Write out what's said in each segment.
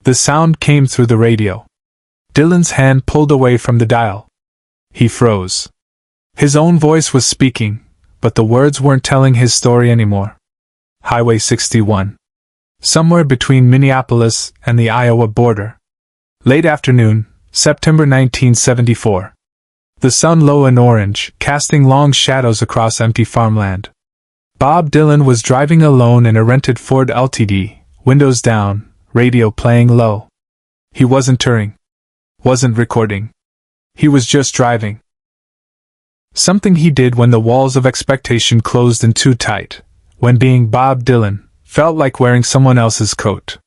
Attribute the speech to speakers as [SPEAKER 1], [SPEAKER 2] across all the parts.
[SPEAKER 1] The sound came through the radio. Dylan's hand pulled away from the dial. He froze. His own voice was speaking, but the words weren't telling his story anymore. Highway 61. Somewhere between Minneapolis and the Iowa border. Late afternoon, September 1974. The sun low and orange, casting long shadows across empty farmland. Bob Dylan was driving alone in a rented Ford Ltd., windows down, radio playing low. He wasn't touring. Wasn't recording. He was just driving. Something he did when the walls of expectation closed in too tight, when being Bob Dylan felt like wearing someone else's coat.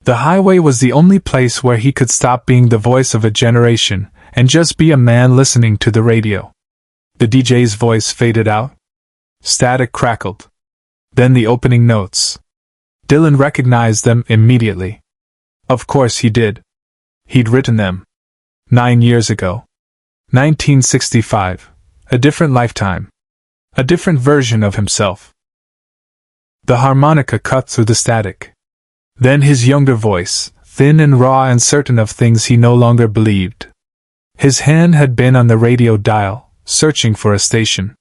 [SPEAKER 1] The highway was the only place where he could stop being the voice of a generation and just be a man listening to the radio. The DJ's voice faded out. Static crackled. Then the opening notes. Dylan recognized them immediately. Of course he did. He'd written them. 9 years ago. 1965. A different lifetime. A different version of himself. The harmonica cut through the static. Then his younger voice, thin and raw and certain of things he no longer believed. His hand had been on the radio dial, searching for a station.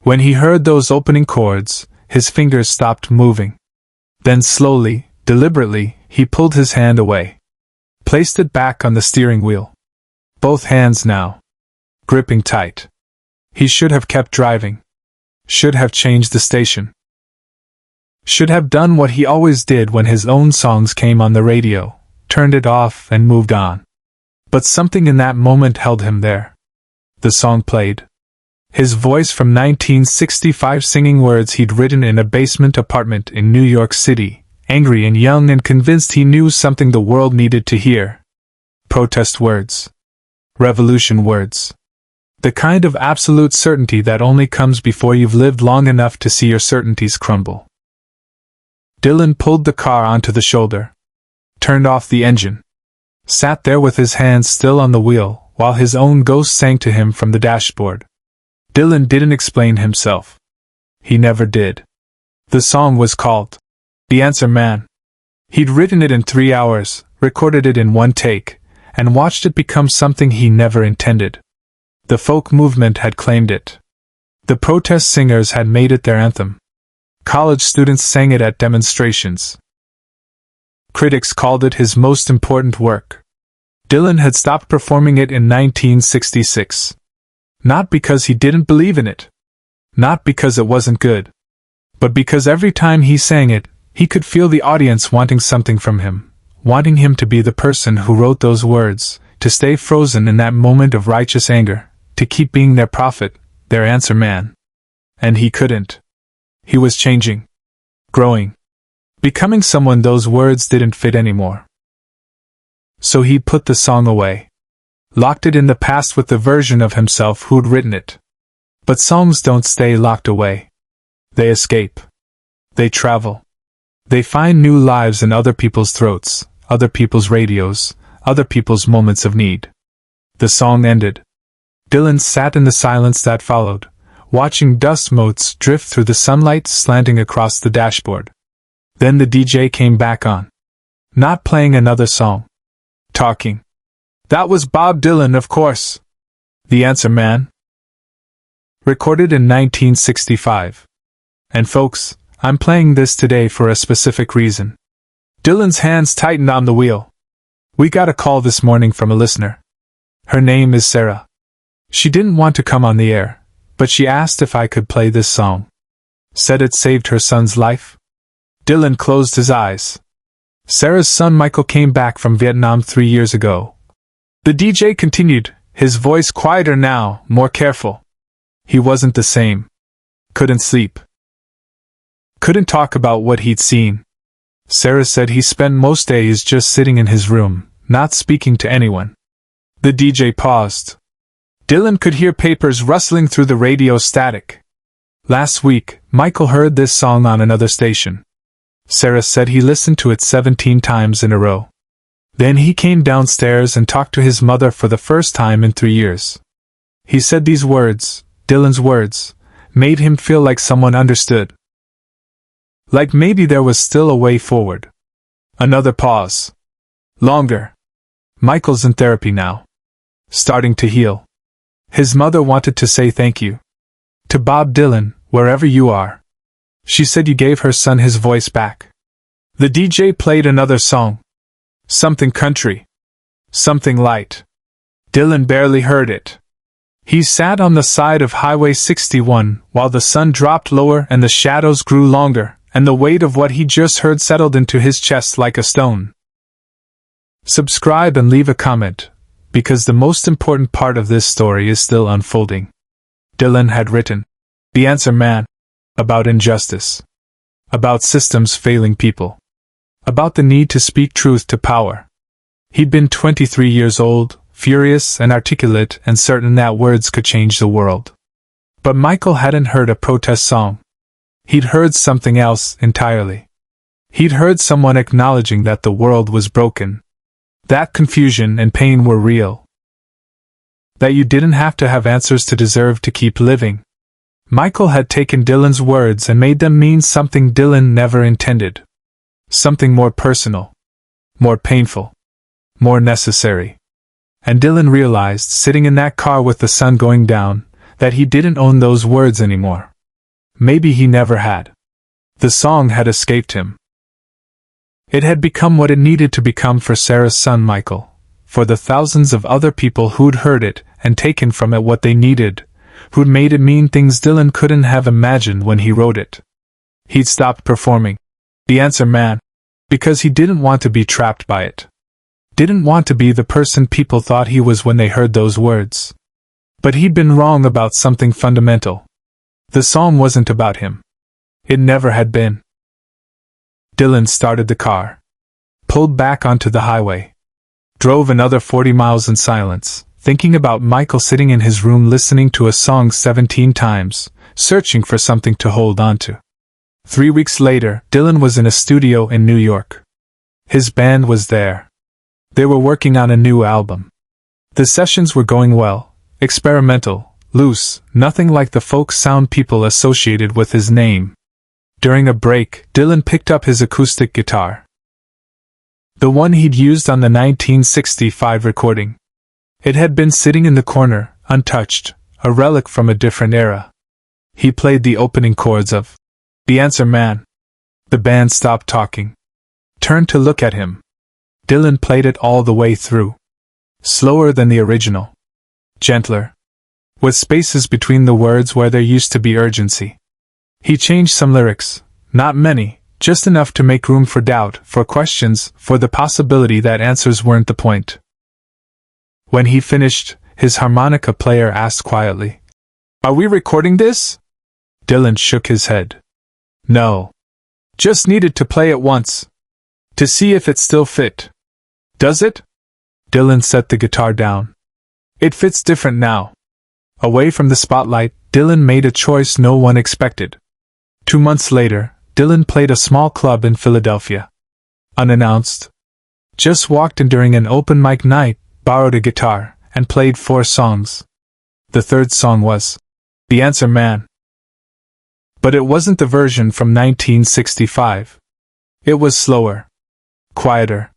[SPEAKER 1] When he heard those opening chords, his fingers stopped moving. Then slowly, deliberately, he pulled his hand away. Placed it back on the steering wheel. Both hands now. Gripping tight. He should have kept driving. Should have changed the station. Should have done what he always did when his own songs came on the radio, turned it off and moved on. But something in that moment held him there. The song played. His voice from 1965 singing words he'd written in a basement apartment in New York City, angry and young and convinced he knew something the world needed to hear. Protest words. Revolution words. The kind of absolute certainty that only comes before you've lived long enough to see your certainties crumble. Dylan pulled the car onto the shoulder. Turned off the engine. Sat there with his hands still on the wheel, while his own ghost sang to him from the dashboard. Dylan didn't explain himself. He never did. The song was called The Answer Man. He'd written it in 3 hours, recorded it in one take, and watched it become something he never intended. The folk movement had claimed it. The protest singers had made it their anthem. College students sang it at demonstrations. Critics called it his most important work. Dylan had stopped performing it in 1966. Not because he didn't believe in it. Not because it wasn't good. But because every time he sang it, he could feel the audience wanting something from him, wanting him to be the person who wrote those words, to stay frozen in that moment of righteous anger, to keep being their prophet, their answer man. And he couldn't. He was changing. Growing. Becoming someone those words didn't fit anymore. So he put the song away. Locked it in the past with the version of himself who'd written it. But songs don't stay locked away. They escape. They travel. They find new lives in other people's throats, other people's radios, other people's moments of need. The song ended. Dylan sat in the silence that followed, watching dust motes drift through the sunlight slanting across the dashboard. Then the DJ came back on. Not playing another song. Talking. That was Bob Dylan, of course. The Answer Man. Recorded in 1965. And folks, I'm playing this today for a specific reason. Dylan's hands tightened on the wheel. We got a call this morning from a listener. Her name is Sarah. She didn't want to come on the air, but she asked if I could play this song. Said it saved her son's life. Dylan closed his eyes. Sarah's son Michael came back from Vietnam 3 years ago. The DJ continued, his voice quieter now, more careful. He wasn't the same. Couldn't sleep. Couldn't talk about what he'd seen. Sarah said he spent most days just sitting in his room, not speaking to anyone. The DJ paused. Dylan could hear papers rustling through the radio static. Last week, Michael heard this song on another station. Sarah said he listened to it 17 times in a row. Then he came downstairs and talked to his mother for the first time in 3 years. He said these words, Dylan's words, made him feel like someone understood. Like maybe there was still a way forward. Another pause. Longer. Michael's in therapy now. Starting to heal. His mother wanted to say thank you. To Bob Dylan, wherever you are. She said you gave her son his voice back. The DJ played another song. Something country. Something light. Dylan barely heard it. He sat on the side of Highway 61 while the sun dropped lower and the shadows grew longer, and the weight of what he just heard settled into his chest like a stone. Subscribe and leave a comment, because the most important part of this story is still unfolding. Dylan had written, "The Answer Man," about injustice. About systems failing people. About the need to speak truth to power. He'd been 23 years old, furious and articulate and certain that words could change the world. But Michael hadn't heard a protest song. He'd heard something else entirely. He'd heard someone acknowledging that the world was broken. That confusion and pain were real. That you didn't have to have answers to deserve to keep living. Michael had taken Dylan's words and made them mean something Dylan never intended. Something more personal. More painful. More necessary. And Dylan realized, sitting in that car with the sun going down, that he didn't own those words anymore. Maybe he never had. The song had escaped him. It had become what it needed to become for Sarah's son Michael, for the thousands of other people who'd heard it and taken from it what they needed, who'd made it mean things Dylan couldn't have imagined when he wrote it. He'd stopped performing The Answer Man because he didn't want to be trapped by it. Didn't want to be the person people thought he was when they heard those words. But he'd been wrong about something fundamental. The song wasn't about him. It never had been. Dylan started the car. Pulled back onto the highway. Drove another 40 miles in silence, thinking about Michael sitting in his room listening to a song 17 times, searching for something to hold on to. 3 weeks later, Dylan was in a studio in New York. His band was there. They were working on a new album. The sessions were going well, experimental, loose, nothing like the folk sound people associated with his name. During a break, Dylan picked up his acoustic guitar. The one he'd used on the 1965 recording. It had been sitting in the corner, untouched, a relic from a different era. He played the opening chords of The Answer Man. The band stopped talking. Turned to look at him. Dylan played it all the way through. Slower than the original. Gentler. With spaces between the words where there used to be urgency. He changed some lyrics, not many, just enough to make room for doubt, for questions, for the possibility that answers weren't the point. When he finished, his harmonica player asked quietly, "Are we recording this?" Dylan shook his head. "No. Just needed to play it once. To see if it still fit." "Does it?" Dylan set the guitar down. "It fits different now." Away from the spotlight, Dylan made a choice no one expected. 2 months later, Dylan played a small club in Philadelphia. Unannounced. Just walked in during an open mic night, borrowed a guitar, and played 4 songs. The third song was The Answer Man. But it wasn't the version from 1965. It was slower. Quieter.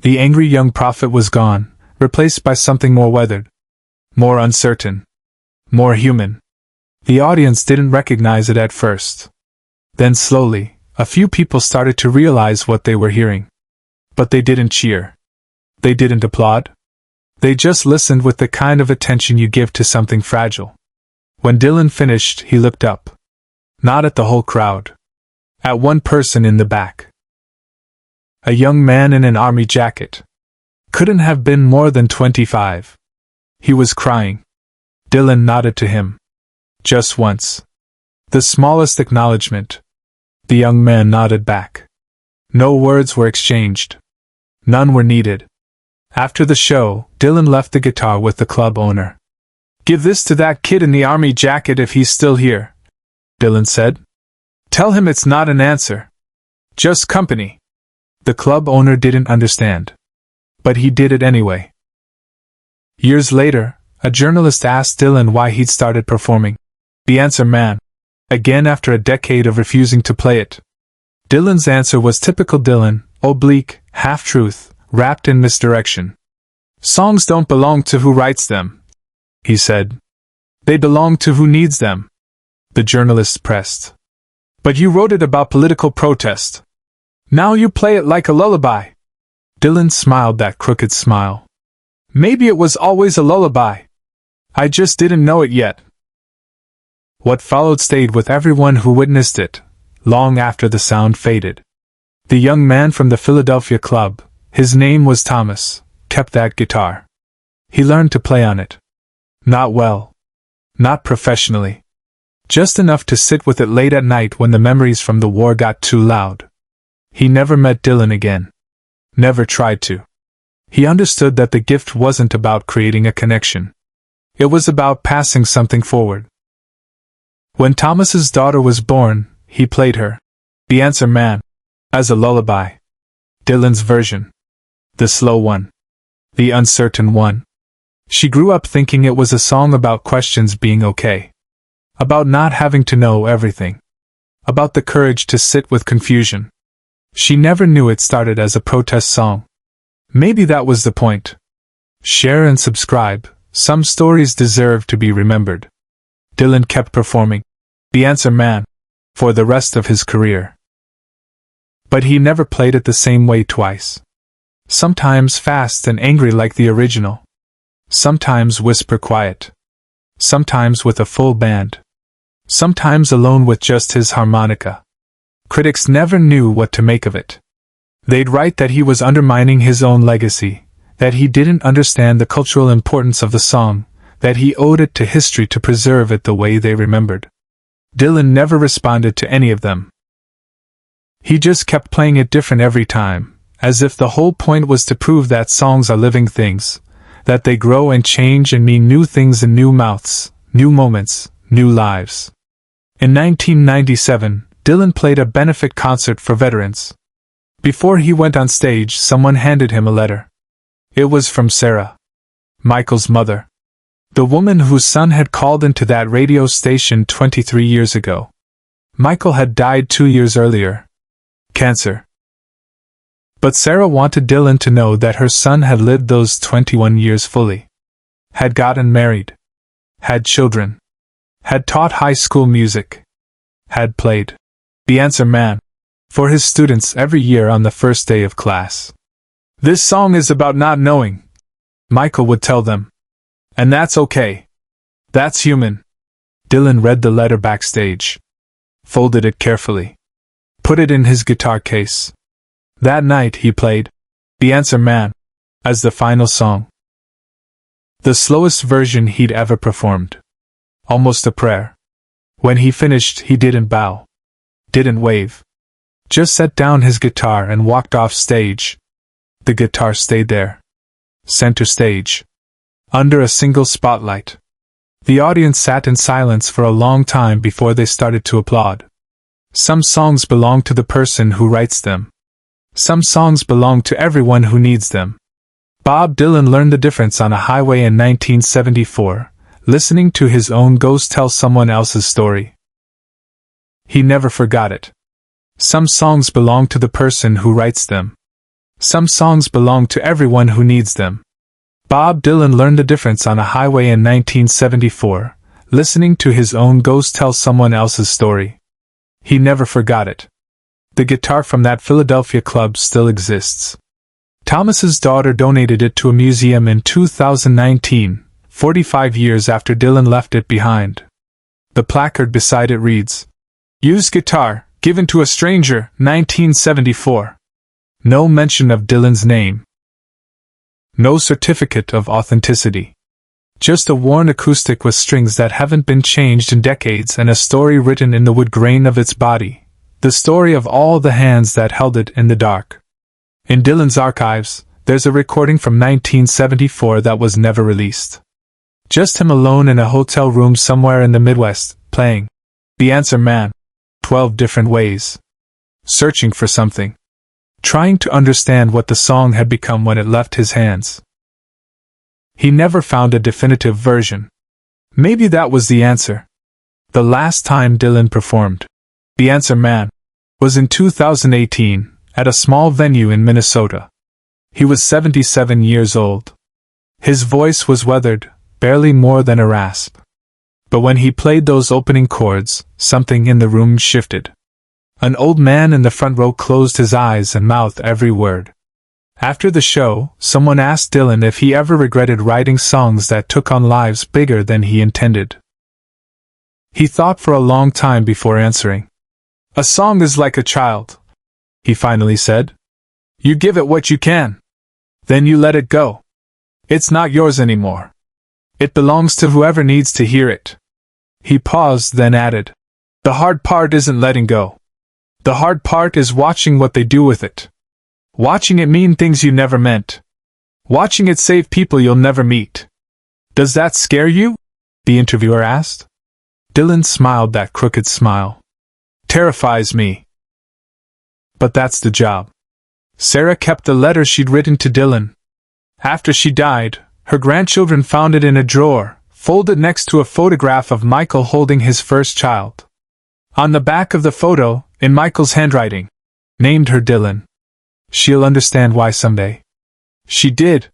[SPEAKER 1] The angry young prophet was gone, replaced by something more weathered. More uncertain. More human. The audience didn't recognize it at first. Then slowly, a few people started to realize what they were hearing. But they didn't cheer. They didn't applaud. They just listened with the kind of attention you give to something fragile. When Dylan finished, he looked up. Not at the whole crowd. At one person in the back. A young man in an army jacket. Couldn't have been more than 25. He was crying. Dylan nodded to him. Just once. The smallest acknowledgement. The young man nodded back. No words were exchanged. None were needed. After the show, Dylan left the guitar with the club owner. "Give this to that kid in the army jacket if he's still here," Dylan said. "Tell him it's not an answer. Just company." The club owner didn't understand. But he did it anyway. Years later, a journalist asked Dylan why he'd started performing The Answer Man again after a decade of refusing to play it. Dylan's answer was typical Dylan, oblique, half-truth, wrapped in misdirection. "Songs don't belong to who writes them," he said. "They belong to who needs them." The journalist pressed. "But you wrote it about political protest. Now you play it like a lullaby." Dylan smiled that crooked smile. "Maybe it was always a lullaby. I just didn't know it yet." What followed stayed with everyone who witnessed it, long after the sound faded. The young man from the Philadelphia club, his name was Thomas, kept that guitar. He learned to play on it. Not well. Not professionally. Just enough to sit with it late at night when the memories from the war got too loud. He never met Dylan again. Never tried to. He understood that the gift wasn't about creating a connection. It was about passing something forward. When Thomas's daughter was born, he played her, "The Answer Man," as a lullaby. Dylan's version. The slow one. The uncertain one. She grew up thinking it was a song about questions being okay. About not having to know everything. About the courage to sit with confusion. She never knew it started as a protest song. Maybe that was the point. Share and subscribe. Some stories deserve to be remembered. Dylan kept performing "The Answer Man" for the rest of his career. But he never played it the same way twice. Sometimes fast and angry like the original. Sometimes whisper quiet. Sometimes with a full band. Sometimes alone with just his harmonica. Critics never knew what to make of it. They'd write that he was undermining his own legacy, that he didn't understand the cultural importance of the song, that he owed it to history to preserve it the way they remembered. Dylan never responded to any of them. He just kept playing it different every time, as if the whole point was to prove that songs are living things, that they grow and change and mean new things in new mouths, new moments, new lives. In 1997, Dylan played a benefit concert for veterans. Before he went on stage, someone handed him a letter. It was from Sarah, Michael's mother. The woman whose son had called into that radio station 23 years ago. Michael had died 2 years earlier. Cancer. But Sarah wanted Dylan to know that her son had lived those 21 years fully. Had gotten married. Had children. Had taught high school music. Had played "The Answer Man" for his students every year on the first day of class. "This song is about not knowing," Michael would tell them. "And that's okay. That's human." Dylan read the letter backstage. Folded it carefully. Put it in his guitar case. That night he played "The Answer Man" as the final song. The slowest version he'd ever performed. Almost a prayer. When he finished, he didn't bow. Didn't wave. Just set down his guitar and walked off stage. The guitar stayed there. Center stage. Under a single spotlight. The audience sat in silence for a long time before they started to applaud. Some songs belong to the person who writes them. Some songs belong to everyone who needs them. Bob Dylan learned the difference on a highway in 1974, listening to his own ghost tell someone else's story. He never forgot it. Some songs belong to the person who writes them. Some songs belong to everyone who needs them. Bob Dylan learned the difference on a highway in 1974, listening to his own ghost tell someone else's story. He never forgot it. The guitar from that Philadelphia club still exists. Thomas's daughter donated it to a museum in 2019, 45 years after Dylan left it behind. The placard beside it reads, "Used guitar, given to a stranger, 1974. No mention of Dylan's name. No certificate of authenticity. Just a worn acoustic with strings that haven't been changed in decades and a story written in the wood grain of its body. The story of all the hands that held it in the dark." In Dylan's archives, there's a recording from 1974 that was never released. Just him alone in a hotel room somewhere in the Midwest, playing "The Answer Man" 12 different ways. Searching for something. Trying to understand what the song had become when it left his hands. He never found a definitive version. Maybe that was the answer. The last time Dylan performed "The Answer Man" was in 2018, at a small venue in Minnesota. He was 77 years old. His voice was weathered, barely more than a rasp. But when he played those opening chords, something in the room shifted. An old man in the front row closed his eyes and mouthed every word. After the show, someone asked Dylan if he ever regretted writing songs that took on lives bigger than he intended. He thought for a long time before answering. "A song is like a child," he finally said. "You give it what you can. Then you let it go. It's not yours anymore. It belongs to whoever needs to hear it." He paused, then added, "The hard part isn't letting go. The hard part is watching what they do with it. Watching it mean things you never meant. Watching it save people you'll never meet." "Does that scare you?" the interviewer asked. Dylan smiled that crooked smile. "Terrifies me. But that's the job." Sarah kept the letter she'd written to Dylan. After she died, her grandchildren found it in a drawer, folded next to a photograph of Michael holding his first child. On the back of the photo, in Michael's handwriting, named her Dylan. "She'll understand why someday." She did,